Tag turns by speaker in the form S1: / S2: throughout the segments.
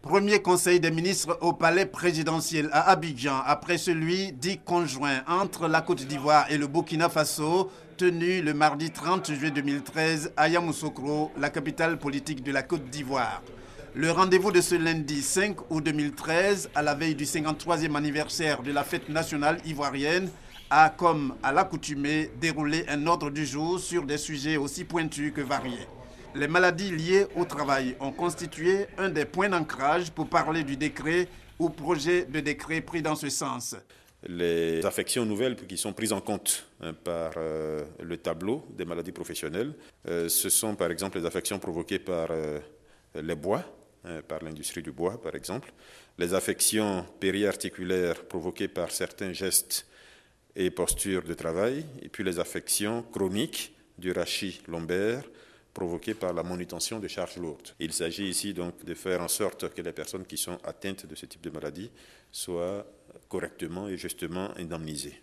S1: Premier conseil des ministres au palais présidentiel à Abidjan, après celui dit conjoint entre la Côte d'Ivoire et le Burkina Faso, tenu le mardi 30 juillet 2013 à Yamoussoukro, la capitale politique de la Côte d'Ivoire. Le rendez-vous de ce lundi 5 août 2013, à la veille du 53e anniversaire de la fête nationale ivoirienne, a, comme à l'accoutumée, déroulé un ordre du jour sur des sujets aussi pointus que variés. Les maladies liées au travail ont constitué un des points d'ancrage pour parler du décret ou projet de décret pris dans ce sens.
S2: Les affections nouvelles qui sont prises en compte par le tableau des maladies professionnelles, ce sont par exemple les affections provoquées par les bois, par l'industrie du bois par exemple, les affections périarticulaires provoquées par certains gestes et postures de travail, et puis les affections chroniques du rachis lombaire provoquées par la manutention de charges lourdes. Il s'agit ici donc de faire en sorte que les personnes qui sont atteintes de ce type de maladie soient correctement et justement indemnisées.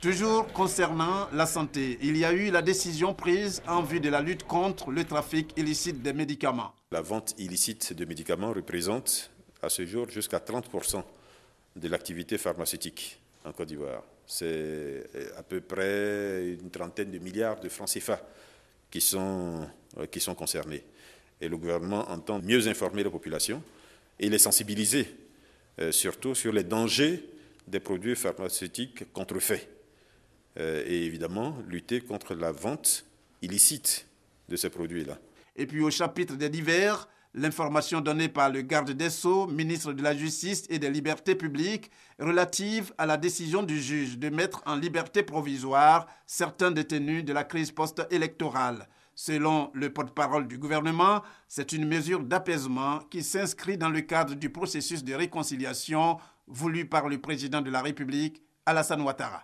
S1: Toujours concernant la santé, il y a eu la décision prise en vue de la lutte contre le trafic illicite des médicaments.
S2: La vente illicite de médicaments représente à ce jour jusqu'à 30% de l'activité pharmaceutique en Côte d'Ivoire. C'est à peu près une trentaine de milliards de francs CFA qui sont concernés. Et le gouvernement entend mieux informer la population et les sensibiliser, surtout sur les dangers des produits pharmaceutiques contrefaits. Et évidemment, lutter contre la vente illicite de ces produits-là.
S1: Et puis au chapitre des divers, l'information donnée par le garde des Sceaux, ministre de la Justice et des Libertés publiques, relative à la décision du juge de mettre en liberté provisoire certains détenus de la crise post-électorale. Selon le porte-parole du gouvernement, c'est une mesure d'apaisement qui s'inscrit dans le cadre du processus de réconciliation voulu par le président de la République, Alassane Ouattara.